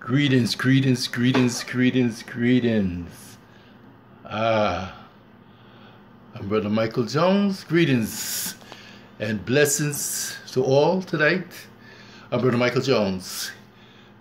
Greetings, greetings, greetings, greetings, greetings. I'm Brother Michael Jones. Greetings and blessings to all tonight. I'm Brother Michael Jones,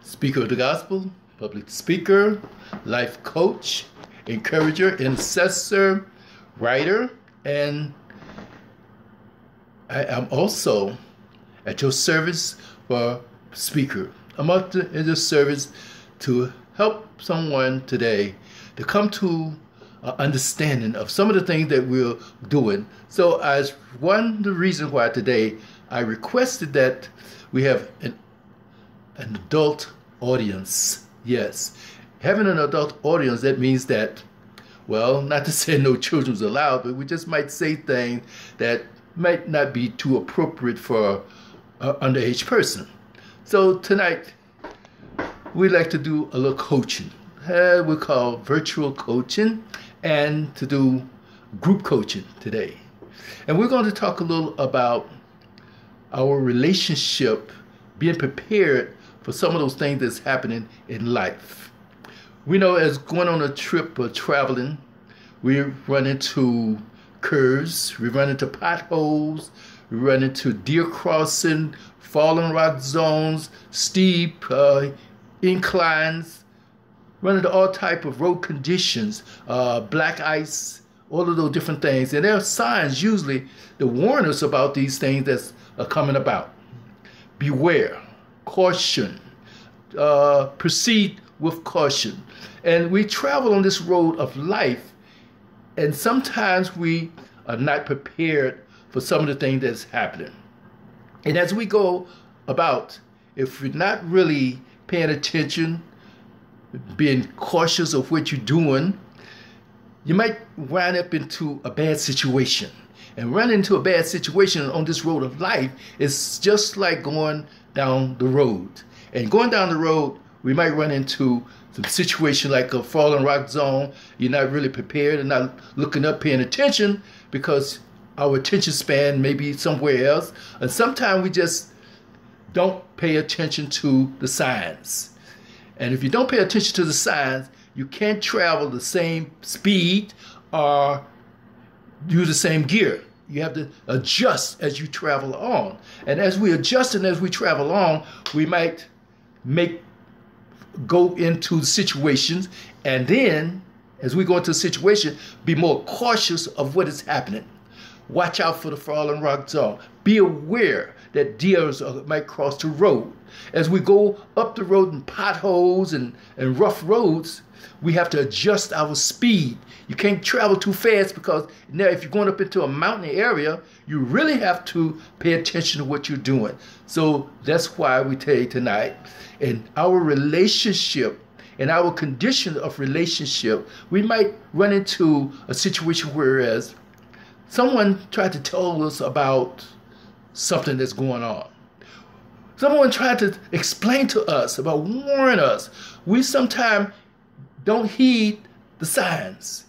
speaker of the gospel, public speaker, life coach, encourager, intercessor, writer, and I am also at your service for speaker. I'm out in this service to help someone today to come to an understanding of some of the things that we're doing. So as the reason why today I requested that we have an adult audience. Yes, having an adult audience, that means that, well, not to say no children's allowed, but we just might say things that might not be too appropriate for an underage person. So tonight, we'd like to do a little coaching. We call virtual coaching, and to do group coaching today. And we're going to talk a little about our relationship, being prepared for some of those things that's happening in life. We know as going on a trip or traveling, we run into curves, we run into potholes, we run into deer crossing, fallen rock zones, steep inclines, run into all type of road conditions, black ice, all of those different things. And there are signs usually to warn us about these things that's coming about. Beware, caution, proceed with caution. And we travel on this road of life, and sometimes we are not prepared for some of the things that's happening. And as we go about, if you're not really paying attention, being cautious of what you're doing, you might wind up into a bad situation. And running into a bad situation on this road of life is just like going down the road. And going down the road, we might run into some situation like a fallen rock zone. You're not really prepared and not looking up, paying attention, because our attention span may be somewhere else. And sometimes we just don't pay attention to the signs. And if you don't pay attention to the signs, you can't travel the same speed or use the same gear. You have to adjust as you travel on. And as we adjust and as we travel on, we might go into situations, and then as we go into a situation, be more cautious of what is happening. Watch out for the fallen rock zone. Be aware that deers might cross the road. As we go up the road in potholes and rough roads, we have to adjust our speed. You can't travel too fast, because now if you're going up into a mountain area, you really have to pay attention to what you're doing. So that's why we tell you tonight, in our relationship, in our condition of relationship, we might run into a situation whereas someone tried to tell us about something that's going on. Someone tried to explain to us, warn us. We sometimes don't heed the signs.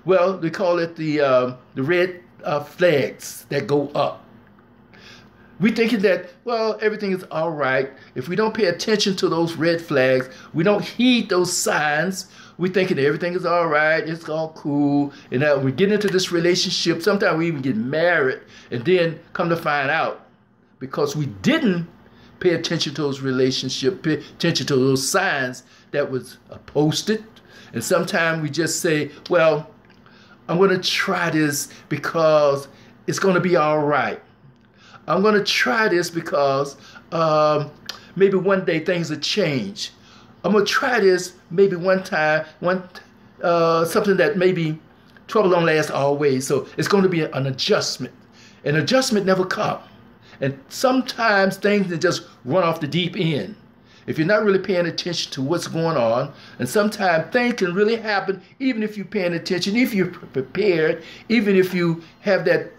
Well, they call it the red flags that go up. We thinking that, well, everything is all right. If we don't pay attention to those red flags, we don't heed those signs, we thinking everything is all right, it's all cool. And now we get into this relationship. Sometimes we even get married, and then come to find out, because we didn't pay attention to those relationships, pay attention to those signs that was posted. And sometimes we just say, well, I'm going to try this because it's going to be all right. I'm going to try this because maybe one day things will change. I'm going to try this maybe one time, something that maybe trouble don't last always. So it's going to be an adjustment. An adjustment never comes. And sometimes things can just run off the deep end if you're not really paying attention to what's going on. And sometimes things can really happen even if you're paying attention, if you're prepared, even if you have that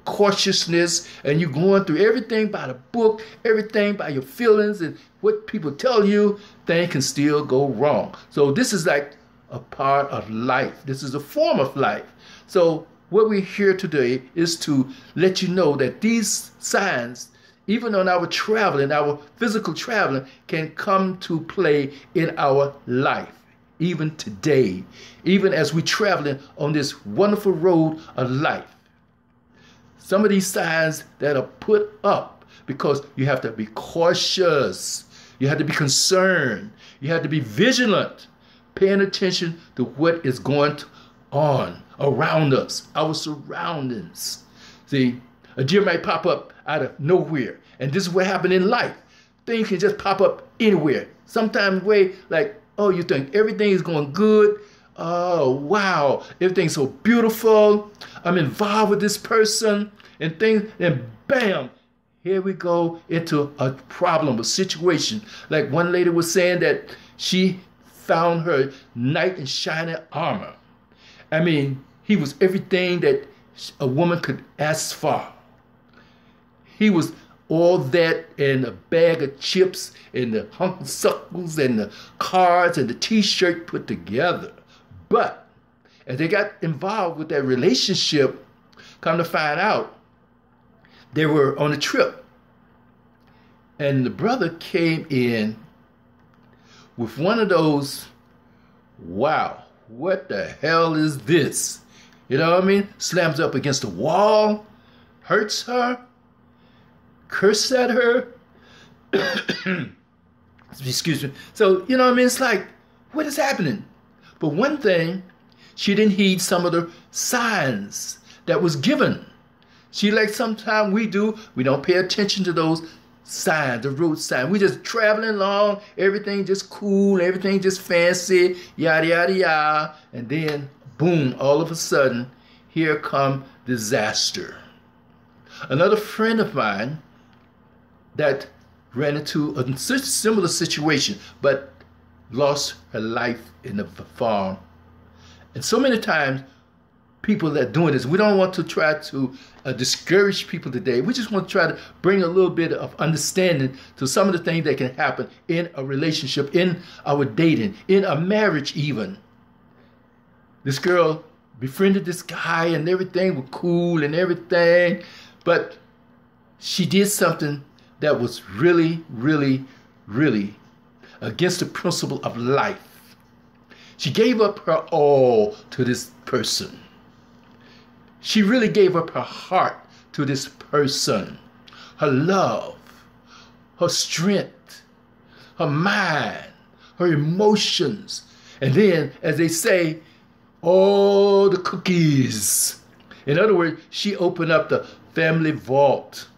cautiousness and you're going through everything by the book, everything by your feelings and what people tell you, things can still go wrong. So this is like a part of life. This is a form of life. So what we're here today is to let you know that these signs even on our traveling, our physical traveling can come to play in our life. Even today, even as we're traveling on this wonderful road of life. Some of these signs that are put up because you have to be cautious. You have to be concerned. You have to be vigilant, paying attention to what is going on around us, our surroundings. See, a deer might pop up out of nowhere. And this is what happened in life. Things can just pop up anywhere. Sometimes way like, oh, you think everything is going good. Oh, wow. Everything's so beautiful. I'm involved with this person and things. And bam, here we go into a problem, a situation. Like one lady was saying that she found her knight in shining armor. I mean, he was everything that a woman could ask for. He was all that and a bag of chips and the honeysuckles and the cards and the t-shirt put together. But as they got involved with that relationship, come to find out, they were on a trip. And the brother came in with one of those, wow, what the hell is this? You know what I mean? Slams up against the wall, hurts her, curse at her. Excuse me. So, you know what I mean? It's like, what is happening? But one thing, she didn't heed some of the signs that was given. She, like sometimes we do, we don't pay attention to those signs, the road signs. We just traveling along, everything just cool, everything just fancy, yada, yada, yada. And then, boom, all of a sudden, here come disaster. Another friend of mine that ran into a similar situation, but lost her life in the farm. And so many times, people that are doing this, we don't want to try to discourage people today. We just want to try to bring a little bit of understanding to some of the things that can happen in a relationship, in our dating, in a marriage even. This girl befriended this guy and everything was cool and everything, but she did something that was really, really, really against the principle of life. She gave up her all to this person. She really gave up her heart to this person, her love, her strength, her mind, her emotions. And then, as they say, all the cookies. In other words, she opened up the family vault.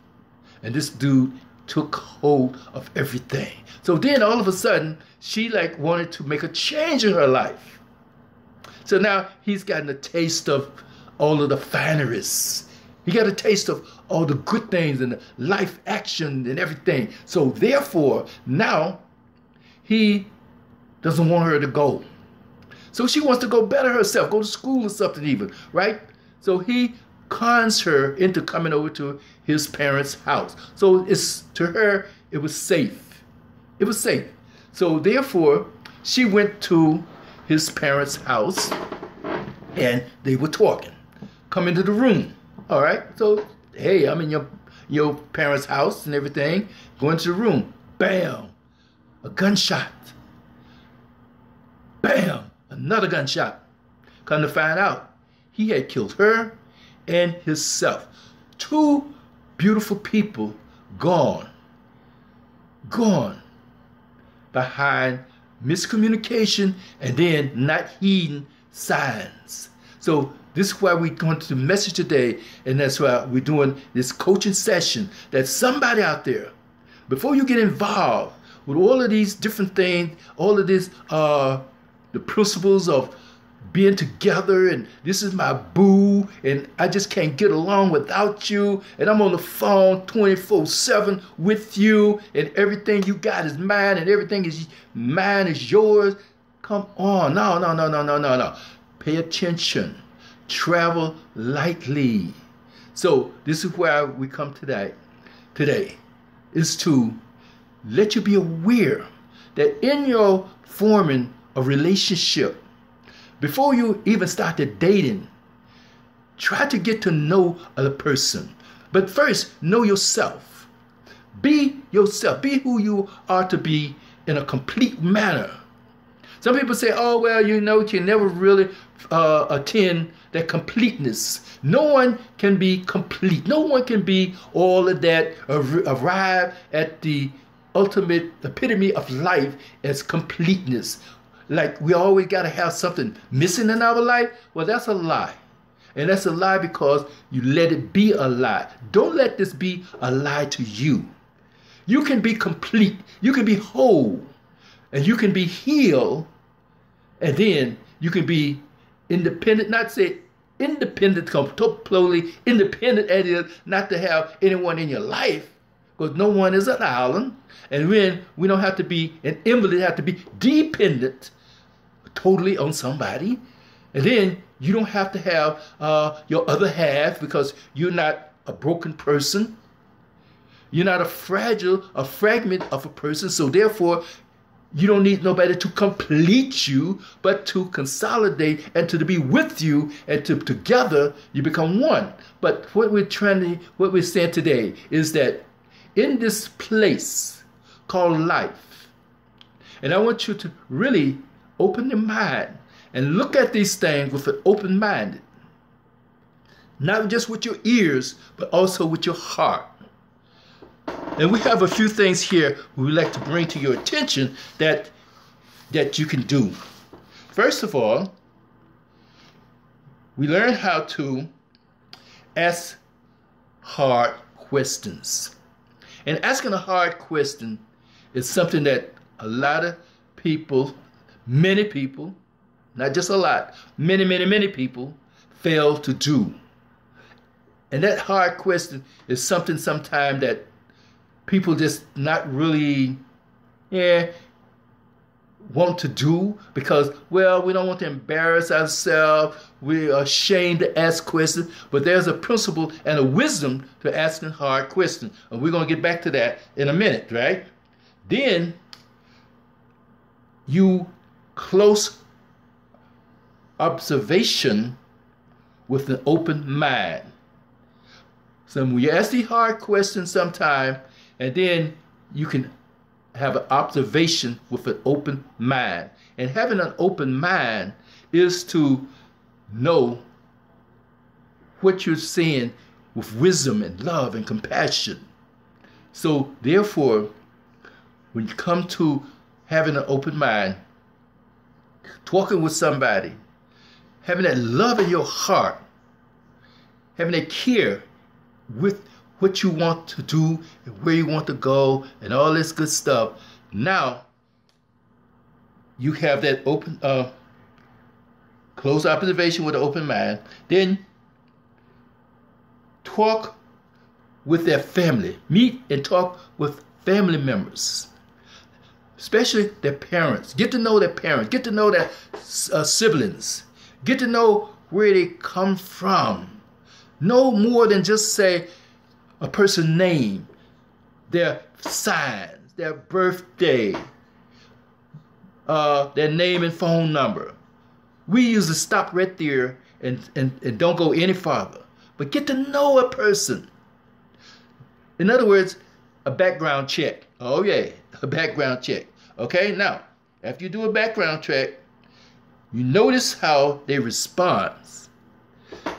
And this dude took hold of everything. So then all of a sudden, she like wanted to make a change in her life. So now he's gotten a taste of all of the fineries. He got a taste of all the good things and the life action and everything. So therefore, now he doesn't want her to go. So she wants to go better herself, go to school or something even, right? So he cons her into coming over to his parents' house. So it's to her, it was safe. It was safe. So therefore, she went to his parents' house and they were talking. Come into the room. All right. So, hey, I'm in your parents' house and everything. Go into the room. Bam. A gunshot. Bam. Another gunshot. Come to find out, he had killed her and himself. Two beautiful people gone. Gone. Behind miscommunication and then not heeding signs. So this is why we're going to the message today, and that's why we're doing this coaching session, that somebody out there, before you get involved with all of these different things, all of this, the principles of being together, and this is my boo, and I just can't get along without you, and I'm on the phone 24/7 with you, and everything you got is mine, and everything is mine is yours. Come on, no. Pay attention. Travel lightly. So this is where we come today. Today is to let you be aware that in your forming a relationship, before you even started dating, try to get to know the person. But first, know yourself. Be yourself. Be who you are to be in a complete manner. Some people say, oh, well, you can never really attain that completeness. No one can be complete. No one can be all of that, arrive at the ultimate epitome of life as completeness. Like we always got to have something missing in our life. Well, that's a lie. And that's a lie because you let it be a lie. Don't let this be a lie to you. You can be complete. You can be whole. And you can be healed. And then you can be independent. Not say independent, totally independent, as is not to have anyone in your life. Because no one is an island. And then we don't have to be an invalid, have to be dependent totally on somebody. And then you don't have to have your other half because you're not a broken person. You're not a fragment of a person. So therefore, you don't need nobody to complete you, but to consolidate and to be with you, and together you become one. But what we're saying today is that in this place called life, and I want you to really open your mind and look at these things with an open mind, not just with your ears, but also with your heart. And we have a few things here we would like to bring to your attention that you can do. First of all, we learn how to ask hard questions. And asking a hard question is something that a lot of people, many people, not just a lot, many people fail to do. And that hard question is something sometimes that people just not really want to do because, well, we don't want to embarrass ourselves. We're ashamed to ask questions. But there's a principle and a wisdom to asking hard questions. And we're going to get back to that in a minute, right? Then you close observation with an open mind. So when you ask the hard questions sometime, and then you can have an observation with an open mind. And having an open mind is to know what you're saying with wisdom and love and compassion. So therefore, when you come to having an open mind, talking with somebody, having that love in your heart, having that care with what you want to do and where you want to go and all this good stuff. Now you have that open, close observation with an open mind. Then talk with their family. Meet and talk with family members, especially their parents. Get to know their parents. Get to know their siblings. Get to know where they come from. No more than just say a person's name, their signs, their birthday, their name and phone number. We usually stop right there and don't go any farther. But get to know a person. In other words, a background check. Oh yeah, a background check. Okay, now, after you do a background check, you notice how they respond.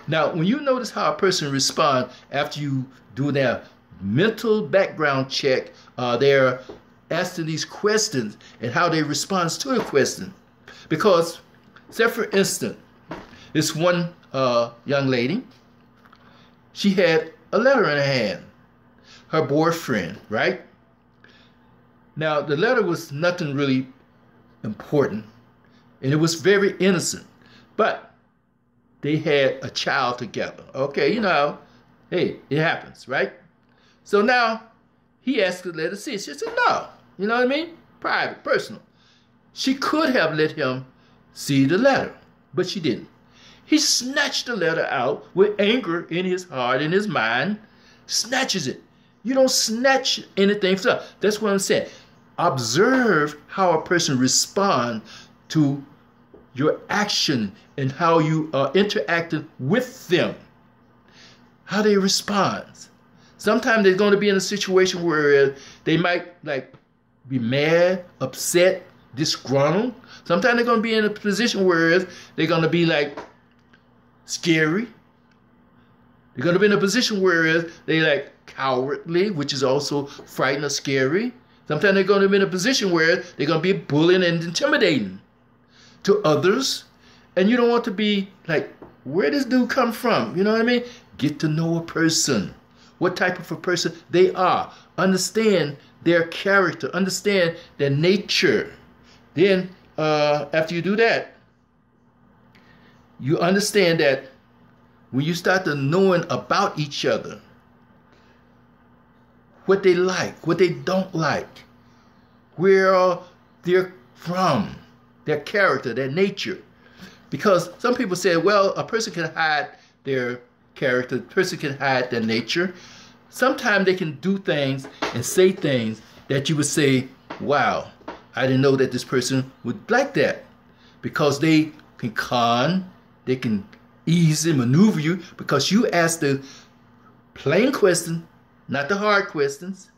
Now, when you notice how a person responds after you do their mental background check, they're asking these questions and how they respond to a question. Because, say for instance, this one young lady, she had a letter in her hand, her boyfriend, right? Now, the letter was nothing really important, and it was very innocent, but they had a child together. Okay, hey, it happens, right? So now he asked her to let her see it. She said, no. You know what I mean? Private, personal. She could have let him see the letter, but she didn't. He snatched the letter out with anger in his heart, in his mind, snatches it. You don't snatch anything. So that's what I'm saying. Observe how a person responds to your action and how you are interacting with them, how they respond. Sometimes they're going to be in a situation where they might like be mad, upset, disgruntled. Sometimes they're going to be in a position where they're going to be like scary. They're going to be in a position where they like cowardly, which is also frightening or scary. Sometimes they're going to be in a position where they're going to be bullying and intimidating to others. And you don't want to be like, where does this dude come from? You know what I mean? Get to know a person. What type of a person they are. Understand their character. Understand their nature. Then after you do that, you understand that when you start to knowing about each other, what they like, what they don't like, where they're from, their character, their nature. Because some people say, well, a person can hide their character, a person can hide their nature. Sometimes they can do things and say things that you would say, wow, I didn't know that this person would like that. Because they can con, they can easily maneuver you because you ask the plain question, not the hard questions.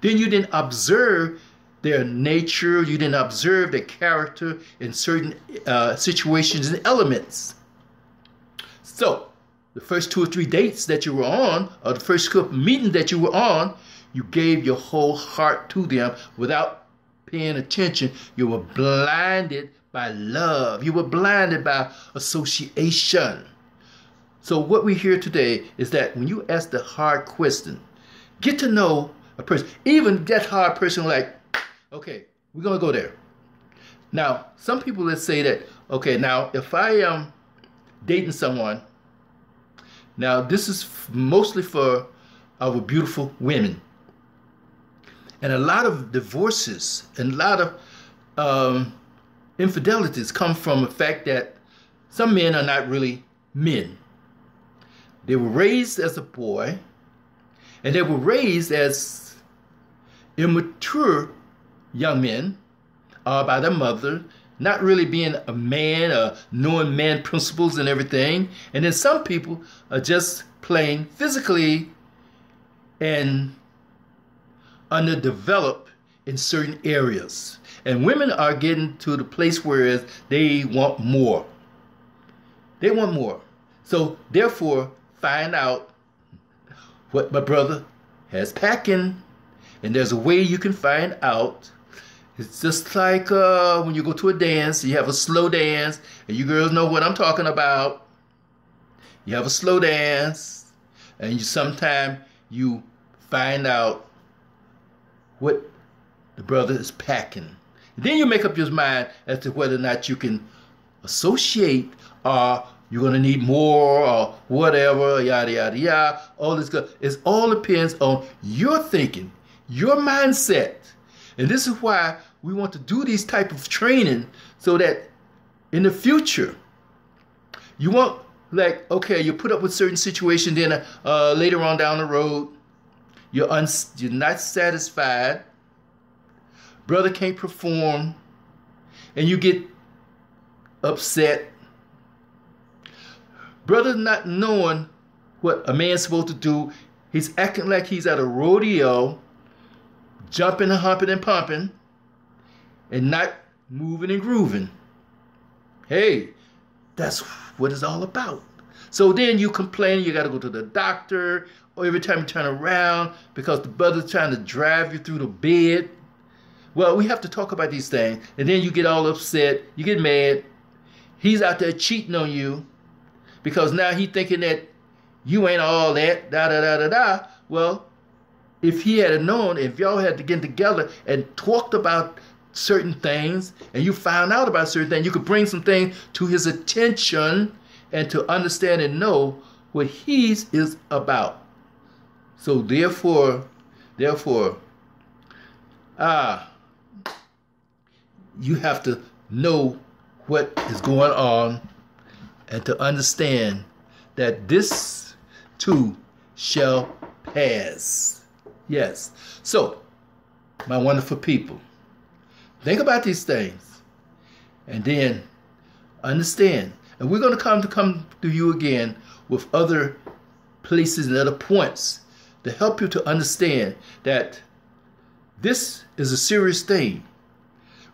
Then you didn't observe their nature, you didn't observe their character in certain situations and elements. So, the first 2 or 3 dates that you were on, or the first couple meetings that you were on, you gave your whole heart to them without paying attention. You were blinded by love. You were blinded by association. So what we hear today is that when you ask the hard question, get to know a person, even that hard person like, okay, we're going to go there. Now, some people let's say that, okay, now if I am dating someone, now this is mostly for our beautiful women. And a lot of divorces and a lot of infidelities come from the fact that some men are not really men. They were raised as a boy, and they were raised as immature young men by their mother, not really being a man or knowing man principles and everything. And then some people are just plain physically and underdeveloped in certain areas. And women are getting to the place where they want more. They want more. So therefore, find out what my brother has packing. And there's a way you can find out. It's just like when you go to a dance, you have a slow dance, and you girls know what I'm talking about. You have a slow dance, and sometimes you find out what the brother is packing. And then you make up your mind as to whether or not you can associate, or you're going to need more, or whatever, yada, yada, yada. All this stuff. It all depends on your thinking, your mindset. And this is why we want to do these type of training, so that in the future, you won't like, okay, you put up with certain situations, then later on down the road, you're not satisfied, brother can't perform, and you get upset. Brother not knowing what a man's supposed to do, he's acting like he's at a rodeo, jumping and humping and pumping, and not moving and grooving. Hey, that's what it's all about. So then you complain, you got to go to the doctor, or every time you turn around because the brother's trying to drive you through the bed. Well, we have to talk about these things. And then you get all upset, you get mad. He's out there cheating on you because now he's thinking that you ain't all that, da-da-da-da-da. Well, if he had known, if y'all had to get together and talked about certain things, and you found out about certain things, you could bring some things to his attention and to understand and know what he is about. So therefore, you have to know what is going on and to understand that this too shall pass. Yes. So, my wonderful people, think about these things and then understand. And we're going to come to you again with other places and other points to help you to understand that this is a serious thing.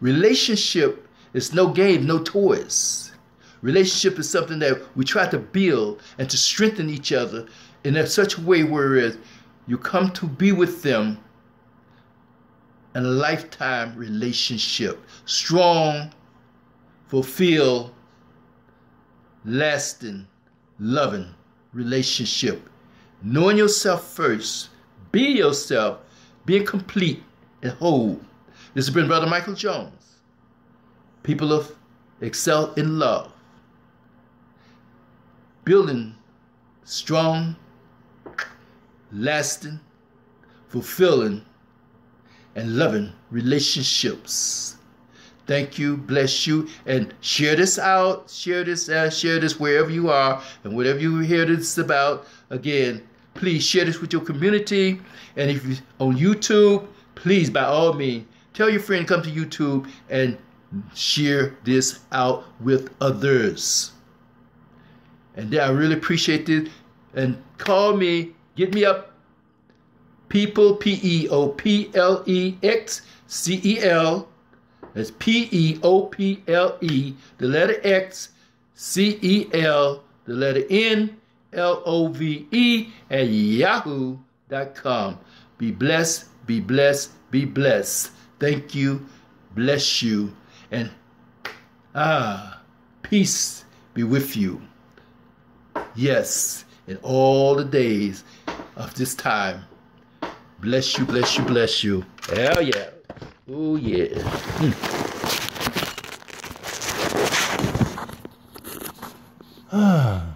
Relationship is no game, no toys. Relationship is something that we try to build and to strengthen each other in such a way where you come to be with them in a lifetime relationship. Strong, fulfilled, lasting, loving relationship. Knowing yourself first. Be yourself. Being complete and whole. This has been Brother Michael Jones. People of Excel in Love. Building strong, lasting, fulfilling, and loving relationships. Thank you, bless you, and share this out, share this wherever you are, and whatever you hear this about. Again, please share this with your community, and if you're on YouTube, please, by all means, tell your friend come to YouTube and share this out with others. And I really appreciate it. And call me, get me up, People, Peoplexcel. That's People, the letter X, CEL, the letter N, LOVE, at yahoo.com. Be blessed, be blessed, be blessed. Thank you, bless you, and peace be with you. Yes, in all the days of this time. Bless you, bless you, bless you. Hell yeah. Oh yeah. Ah.